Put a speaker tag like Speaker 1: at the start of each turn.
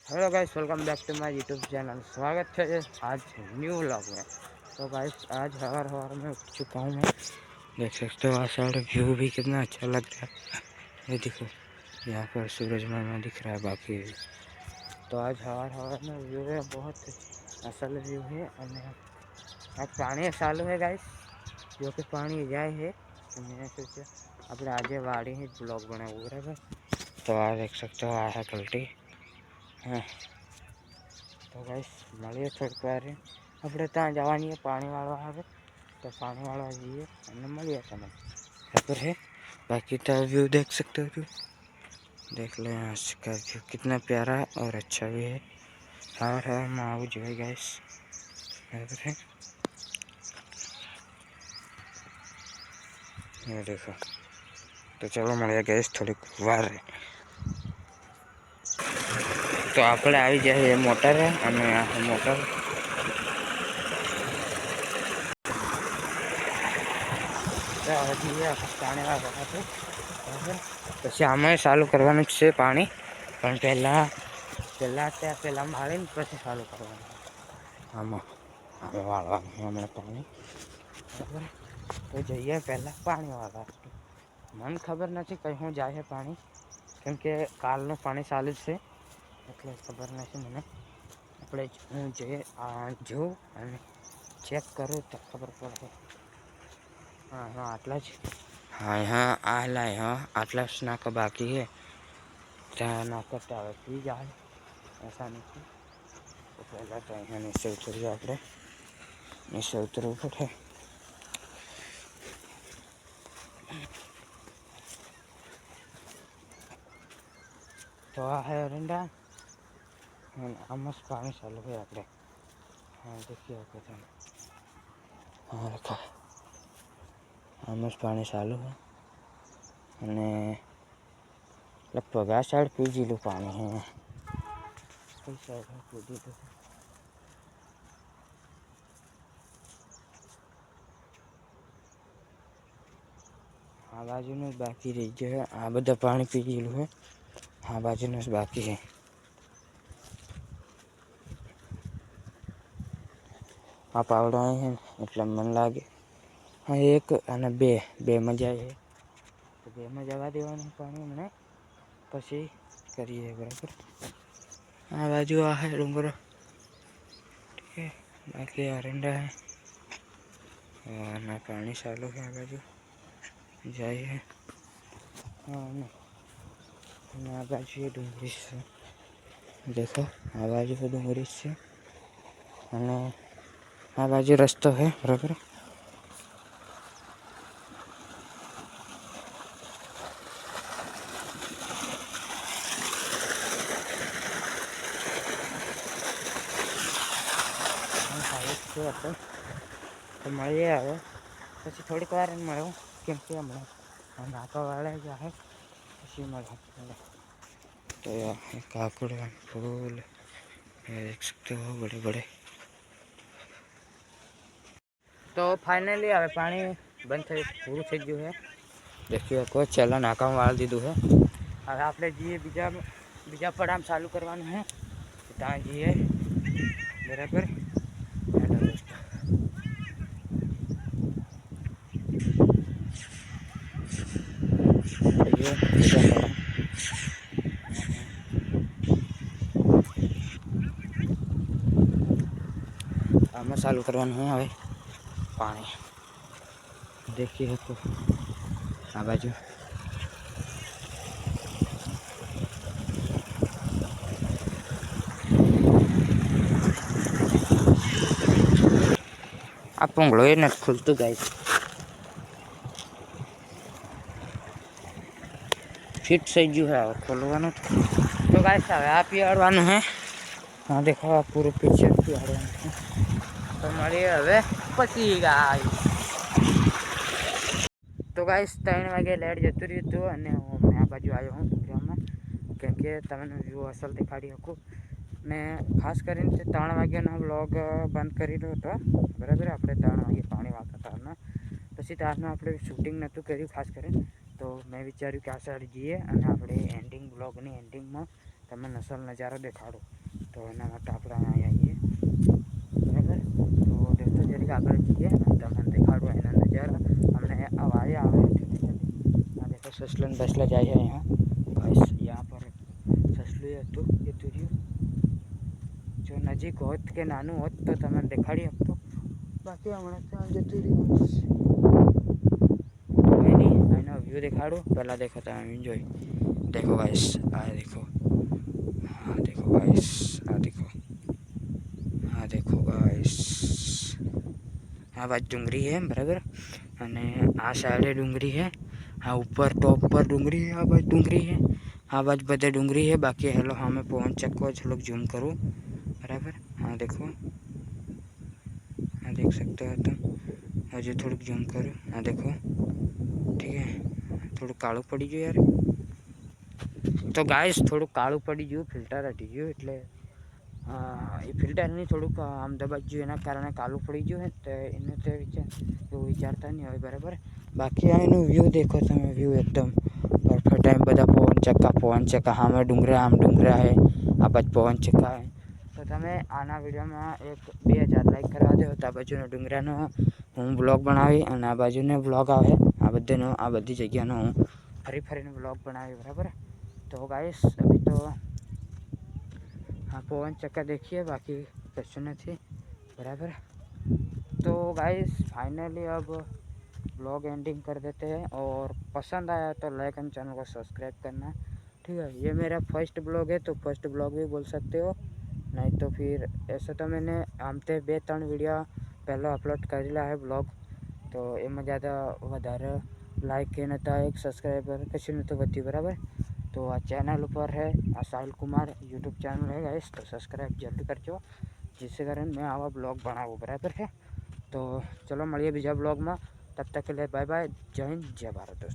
Speaker 1: Hello guys, welcome back to my YouTube channel. स्वागत है आज न्यू व्लॉग में। तो गाइस आज हर हर में उठ चुका हूँ मैं। देख सकते हो आज साइड व्यू भी कितना अच्छा लग रहा है। ये देखो यहाँ पर सूरज मामा दिख रहा है बाकी। तो आज हर में व्यू है, बहुत असल व्यू है। आज पानी चालू है गाइस, जो कि पानी जाए है। तो मैंने सोचा अपने आज वाड़ी ही ब्लॉग बनाऊँ बराबर। तो आज देख सकते हो आया पलटी। हाँ तो गाइस મળીએ થોડીક વાર આપણે ત્યાં જવાની પાણી વાળવા આવે तो पानी वाला जाइए અને મળીએ તમને बराबर है। बाकी तो व्यू देख सकते हो, देख लो यहाँ का व्यू कितना प्यारा और अच्छा भी है। हर माऊ जो है गाइस बराबर है। ये देखो तो चलो મળીએ गाइस થોડીક વાર। तो આપણે આવી જાય મોટર અને આ મોટર પાણી વાળવા બરાબર। પછી આમાં ચાલુ કરવાનું જ છે પાણી, પણ પહેલાં મારીને પછી ચાલુ કરવાનું આમાં હવે વાળવાનું હમણાં પાણી બરાબર। તો જઈએ પહેલાં પાણી વાળવા। મને ખબર નથી કઈ હું જાય પાણી, કેમ કે કાલનું પાણી ચાલુ જ છે એટલે ખબર નથી મને। આપણે હું જોઉં અને ચેક કરું તો ખબર પડે। हाँ हाँ आटला हाँ यहाँ आला यहाँ आटला नाका बाकी है। जहाँ नाका टावर पी जाए ऐसा नहीं। तो पहला तो यहाँ नीचे उतरिए, आप नीचे उतरવું પડે। तो आ है एरंडा आम पानी चालू है आप। हाँ देखिए आपको हाँ रखा आम पानी चालू है અને લગભગ આ સાઈડ પીજીલું પાણી है। કઈ સાઈડ પીજીલું આ બાજુનું જ બાકી રહી ગયું है। આ બધા પાણી પીજીલું है, આ બાજુનું જ બાકી है। આ પાવડો અહીં है એટલે મને લાગે हाँ एक અને બે માં જાય है। तो બે માં જવા દેવાનું પાણી હમણાં પછી કરીએ બરાબર। આ બાજુ આ है ડુંગરો, ठीक है। बाकी एरंडा है और ना पानी चालू है। आ बाजू जाइए हाँ आ बाजू ये डूंगरी से देखो, आ बाजू से डूंगरी से आ बाजू रस्तो है बराबर। तो મળીએ હવે પછી થોડીક વાર મળું, કેમ કે હમણાં નાકાવાળા જાય પછી મળે। तो काकड़ फूल देख सकते हो बड़े बड़े। तो फाइनली हमें पानी बंद थे पूરું થઈ ગયું है। देखिए को चला नाका वाल दीधું है। હવે આપણે જઈએ બીજા પડામ ચાલુ કરવાનું है, ત્યાં જઈએ બરાબર। આમાં ચાલુ કરવાનું है હવે પાણી। देखिए तो आ बाजू आ पोंगलो ये नट खुलतुं गाइस, फिट થઈ ગયું है खोलવાનું। तो गाइस હવે આ પીવાડવાનું है। हाँ देखो आप पूरे पीछे पीवाड़વાનું है। तो મળીએ હવે પછી ગાઈસ। तो गाइस 3 વાગે લાઈટ જતું રહ્યું હતું અને હું આ બાજુ આવ્યો હું પ્રોગ્રામમાં, કેમ કે તમને વ્યૂ અસલ દેખાડી શકું। ને ખાસ કરીને 3 વાગ્યાનો વ્લોગ બંધ કરેલો હતો બરાબર। આપણે 3 વાગે પાણી વાળતા તારના પછી તારમાં આપણે શૂટિંગ નહોતું કર્યું ખાસ કરીને। તો મેં વિચાર્યું કે આ સાઈડ જઈએ અને આપણે એન્ડિંગ બ્લોગની એન્ડિંગમાં તમને અસલ નજારો દેખાડું। तो एना माटे આપણે અહીં આવીએ બરાબર। તો દોસ્તો જરીક આગળ જઈએ અને તમને દેખાડું એના નજારા। અમને આ વારે આવે આ देखो ससलन बसला जाए है यहाँ गाइस। यहाँ पर ससलू હતું એ તુર્યું જો નજીક હોત કે નાનું હોત તો તમને દેખાડી શકતો, બાકી હમણાં ત્યાં જતું રહ્યું। કોઈ નહીં, એનો વ્યૂ દેખાડું પહેલાં। देखो તમે एंजॉय देखो गाइस, आ देखो, हाँ देखो गाइस, आ देखो, हाँ देखो गाइस, आ बाजू डूंगरी है बराबर અને આ સાઈડે ડુંગરી है, हाँ ऊपर टॉप पर डूंगरी है, आ बाजू डूंगरी है, आ बाजू बधे डूंगरी है। बाकी हेलो हाँ मैं पवन चक्को थोड़ा जूम करूँ बराबर। हाँ देखो, हाँ देख सकते हो तुम, हजू थोड़ा जूम करूँ, हाँ देखो ठीक है। थोड़ा काळू पड़ी गયું यार, तो गाइस थोड़ा काळू पड़ी गયું, फिल्टर हटी गયું એટલે એ ફિલ્ટરની થોડુંક આમ દબાઈ ગયું એના કારણે કાળું પડી ગયું ને, તો એને તો એવું વિચારતા નહીં હોય બરાબર। બાકી આ એનું વ્યૂ દેખો તમે, વ્યૂ એકદમ પરફેક્ટ है। બધા પવન ચક્કા સામે ડુંગરા, આમ ડુંગરા है, આ બાજુ પવન ચક્કા है। તો તમે આના વિડીયોમાં 2000 લાઈક કરવા દો તો આ બાજુનો ડુંગરાનો હું બ્લોગ બનાવી અને આ બાજુનો બ્લોગ આવે આ બધેનો, આ બધી જગ્યાનો હું ફરીને બ્લોગ બનાવી બરાબર। तो गाइस अभी तो हाँ पवन चक्का देखिए, बाकी कुछ नहीं बराबर। तो गाइस फाइनली अब ब्लॉग एंडिंग कर देते हैं, और पसंद आया तो लाइक एंड चैनल को सब्सक्राइब करना, ठीक है। ये मेरा फर्स्ट ब्लॉग है तो फर्स्ट ब्लॉग भी बोल सकते हो, नहीं तो फिर ऐसा तो मैंने आमते 2-3 वीडियो पहले अपलोड करेला है ब्लॉग, तो एम ज़्यादा વધારે लाइक के नता एक सब्सक्राइबर कछु नहीं तो बती बराबर। तो आ चैनल पर है आ साहिल कुमार यूट्यूब चैनल है गाइस, तो सब्सक्राइब जल्दी करजो जिससे कारण मैं आवा ब्लॉग बनाऊँ बराबर है। तो चलो મળીએ બીજા બ્લોગમાં, तब तक के लिए बाय बाय, जय हिंद जय भारत दोस्तों।